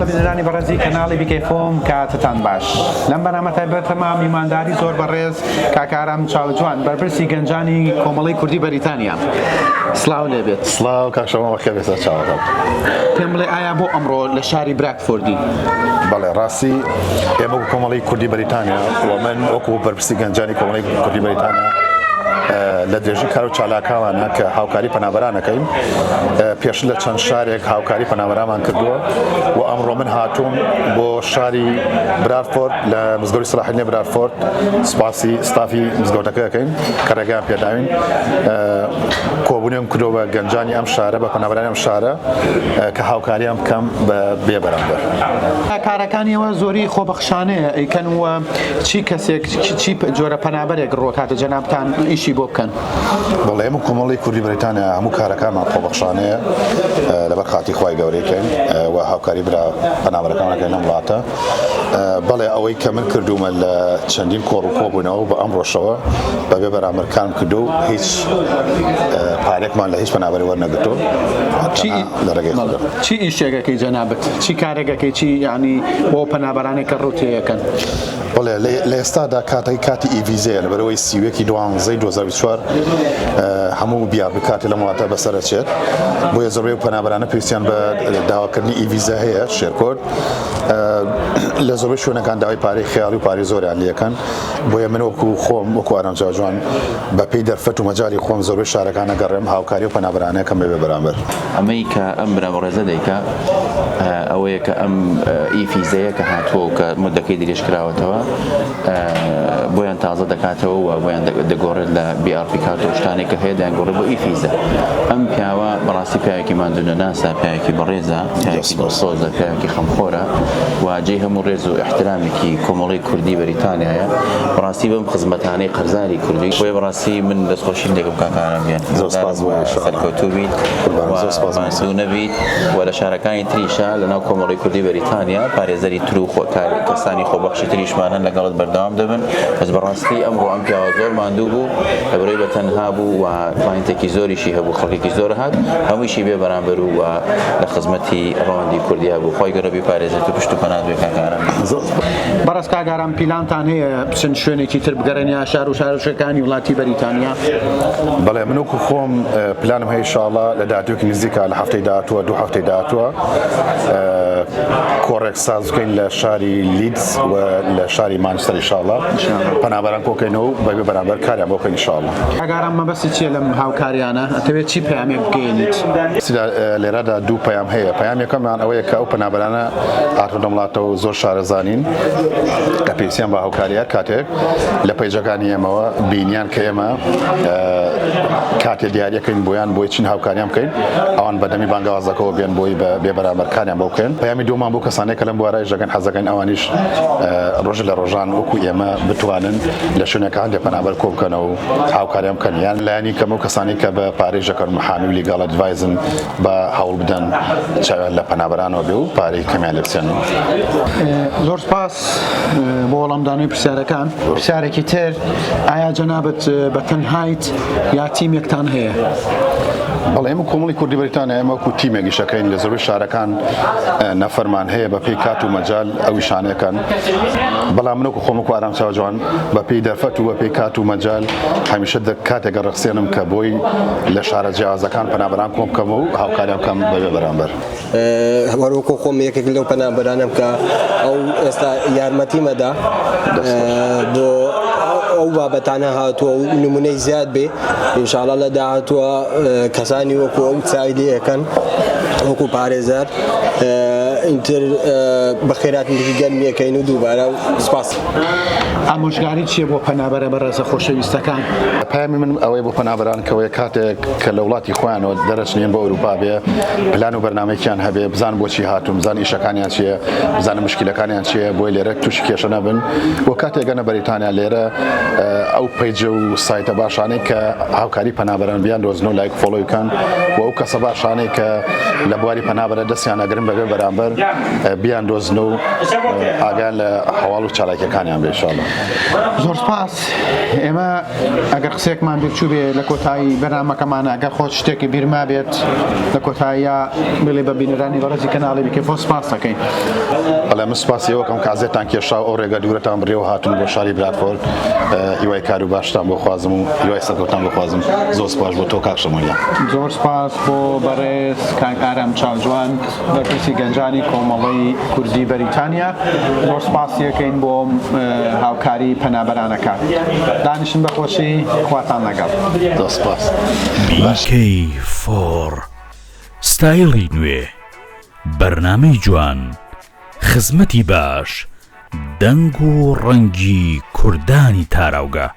بینەرانی بەڕێزی کەناڵی بیکەفۆم کاتتان باش لەم بەنامە تایبەتەمە میمانداری زۆر بەڕێز کاکارام چاوجوان بەرپرسی گەنجانی کۆمەڵی کوردی بەریتانیا سڵاو لێبێت. سڵاو کاکشەوە بەخێر بێتە چاوەڕێم. پێم بڵێ ئایا بۆ ئەمڕۆ لە شاری براکفۆردی؟ بەڵێ ڕاستی ئێمە کۆمەڵی کوردی بەریتانیا و من وەکو بەرپرسی گەنجانی کۆمەڵی کوردی بەریتانیا لە درێژی کار و چالاکاوانە کە هاوکاری پەنابەرانەکەین پێش لە چەند شارێک هاوکاری پەنابەرانمان کردووە و ئەمڕۆ من هاتووم بۆ شاری برادفۆرد لە مزگەوتی سلاحینێ برادفۆرد سپاسی ستافی مزگەوتەکە دەکەین کە ڕێگەیان پێداوین کۆبوونێم کردەوە بە گەنجانی ئەم شارە بە پەنابەرانی ئەم شارە کە هاوکاریان بکەم بە بێبەرامبەر. کارەکانیەوە زۆری خۆبەخشانەیە ئەیکەن وە چی کەسێک چی جۆرە پەنابەرێک ڕۆکاتە جەنابتان ئیشی بۆ بکەن؟ بەڵێ ئێمە کۆمەڵی کوردی بەریتانیا هەموو کارەکانمان خۆبەخشانەیە لەبەر خاتی خوای گەورەیەکەین و هاوکاری برا پەنابەرەکانەکەین لەم وڵاتە. بەڵێ ئەوەی کە من کردومە لە چەندین کۆڕ و کۆبوونەوە بە ئەم ڕۆژەوە بەبێ بەرامبەرکانم کردو و هیچ پارێکمان لە هیچ پەنابەری وەرنەگرتووە لە ڕێگەی خۆدا. چی ئیشێکەکەی جەنابەت؟ چی کارێکەکەی؟ چی یعنی بۆ پەنابەرانێک کە ڕوتێیەکەن؟ بەڵێ لە ئێستادا کاتی ئیڤیزەیە لەبەرەوەی سیوێکی 12/2024 هەموو بیابی کاتی لەم وڵاتە بەسەرەچێت بۆیە زۆربەی پەنابەرانە پێویستیان بە داواکردنی ئیڤیزە هەیە شێرکۆرد لە زۆربەی شوێنەکان داوای پارەی خەیاڵی و پارەی زۆریان لەکەن بۆیە من وەکو خۆم وەکو ئارام چاوجوان بە پێی دەرفەت و مەجای خۆم زۆربەی شارەکان ئەگەڕێم هاوکاری و پەنابەرانەکەم بێ بەرامبەر. ئەمەی کە ئەم برابەڕێزە دەیکا ئەوەیە کە ئەم ئیفیزەیە کە هاتووە کە مدەکەی درێژ کراوەتەوە بۆیان تازە دەکاتەوە و بۆیان دەگۆڕێت لە BRP کارت و شتانێک کە هەیە دەیانگۆڕێت بۆ ئیفیزە. ئەم پیاوە بەڕاستی پیاوێکی ماندوونە ناسا، پیاوێکی بەڕێزە، پیاوێکی دڵسۆزە، پیاوێکی خەمخۆرە و جێی هەموو ڕێز و احترامێکی کۆمەڵی کوردی بەریتانیایە. بەڕاستی بەم خزمەتانەی قەرزاری کوردی بۆیە بەڕاستی من دەستخۆشیم دێکم کاکارم بیان سەرکەوتوو بیت ماندوو نەبیت و لە شارەکانی تریشە لەناو کۆمەڵی کوردی بەریتانیا پارێزەری تر و کەسانی خۆبەخشی تریشمانن لەگەڵت بەردەوام دەبن. بەس بەڕاستی ئەمڕۆ ئەم پیاوە زۆر ماندوو بوو لەبەرەوەی بەتەنها بوو و کلاینتێکی زۆریشی هەبوو، خەڵکێکی زۆر هات هەموویشی بێ بەرامبەر و لە خزمەتی ڕەوەندی کوردیا بوو. خۆی گەورە بیپارێزێت و پشت و پەنات بێ کاکارم. بەڕاست کاکارم پیلانتان هەیە چەند شوێنێکی تر بگەڕێن یا شار و شارەکانی وڵاتی بەریتانیا؟ بەڵێ من وەکو خۆم پلانم هەیە ئینشاءڵڵا لە داهاتووێکی نزیکە لە هەفتەی داهاتووە 2 هەفتەی داهاتووە کۆڕێک ساز بکەین لە شاری لیدز و لە شاری مانچستەر ئینشاءڵڵا پەنابەران کۆکەینەوە بەبێ بەرامبەر کاریان بۆ بکەین ئینشاءڵڵا. کاکارم مەبەستی چییە لەم هاوکاریانە؟ ئەتەوێت چی پەیامێک بگەێنیت؟ لێرەدا دوو پەیام هەیە. پەیام یەکەمیان ئەوەیە کە ئەو پەنابەرانە هاتوونە وڵاتەوە زۆر شارەزانین کە پێویستیان بە هاوکاریە کاتێک لە پەیجەکانی ئێمەوە بینیان کە ئێمە کاتێ دیاریەکەین بۆیان بۆی چین هاوکاریان بکەین ئەوان بەدەمی بانگەوازەکەەوە بێن بۆی بێ بەرامبەرکاریان بۆ بکەن. پەیامی دووەمان بۆ کەسانێک کە لەم بوارەی ژەکەن حەزەکەن ئەوانیش ڕۆژ لە ڕۆژان وەکو ئێمە بتوانن لە شوێنەکە هەندێک پەنابەر کۆ بکەنەوە و هاوکاریان بکەن یان لایەنی کەم و کەسانی کە بە پارەی ژەکەن محامی و لیگال ئەدڤایزن بە هەوڵ بدەن چاویان لە پەنابەرانەوە بێ و پارەی کەمیان لێ بچێنن. زۆر سپاس بۆ وەڵامدانەوەی پرسیارەکان. پرسیارێکی تر ئایا جەنابەت بەتەنهایت یا تیمێکتان هەیە؟ بەڵێ ئێمە کۆمەڵی کوردی بەریتانیا ئێمە وەکو تیمێکی شەکەین لە زۆربەی شارەکان نەفەرمان هەیە بە پێی کات و مەجال ئەوی شانەکەن. بەڵام من وەکو خۆم وەکو ئارام چاوجوان بە پێی دەرفەت و بە پێی کات و مەجال هەمیشە کاتێکە ڕەخسێنم کە بۆی لە شارە جیازەکان پەنابەران کۆم بکەم و هاوکاریان بکەم بەبێ بەرامبەر. وەکو خۆم یەکێک لەو پەنابەرانم کە ئەو ئێستا یارمەتیمەدا بۆ ئەو بابەتانە هاتووە و نمونەی زیاد بێ ئینشاءڵڵا لە داهاتووە کەسانی وەکو ئەو چاویلی ئەەکەن وەکو پارێزەر ئینتر بەخێراتێکی گەرمیەکەین و دووبارە و سپاس. ئامۆژگاری چییە بۆ پەنابەرە بەڕێزە خۆشەویستەکان؟ پەیامی من ئەوەی بۆ پەنابەران کەوەیە کاتێک کە لە وڵاتی خۆیانەوە دەرەچنێن بۆ ئەوروپا بێ پلان و بەرنامەیەکیان هەبێ بزان بۆچی هاتوون بزان ئیشەکانیان چییە بزانە مشکلەکانیان چییە بۆی لێرە تووشی کێشە نەبن و کاتێکگەنە بەریتانیا لێرە ئەو پیجە و سایتە باشانەی کە هاوکاری پەنابەران بیان دۆزن و لایک فۆلۆیکان و ئەو کەسە باشانەی کە لە بواری پەنابەرە دەستیان ئەگرن بەبێ بەرامبەر بیان دۆزن و ئاگیان لە هەواڵ و چالاکیەکانیان بێ ئینشاءالله. زۆر سپاس. ئێمە ئەگەر قسێکمان بچوو بێ لە کۆتایی بەرنامەکەمانە ئەگەر خۆت شتێکی بیرما بێت لە کۆتاییە بڵێ بە بینەرانی بەڕێزی کەناڵی بیکەفۆ سپاس دەکەین. بەڵێ من سپاسیەوە کەم کازێتان کێشا ئەو ڕێگە دوورەتان بڕێ و هاتون بۆ شاری برادفۆرد. هیوای کار و باشتان بۆ خوازم و هیوای سەرکەوتان بۆ خوازم. زۆر سپاس بۆ تۆ کاک شەمۆنیا. زۆر سپاس بۆ بەڕێز کاک ئارام چاوجوان بەرپرسی گەنجانی کۆمەڵی کوردی بەریتانیا. زۆر سپاسیەکەین بۆ هاوکاری پەنابەرانەکە. دانیشن بەخۆشی خواتان لەگەڵ. زۆر سپاس. BK4 ستایلی نوێ، بەرنامەی جوان، خزمەتی باش، دەنگ و ڕەنگی کوردانی تاراوگە.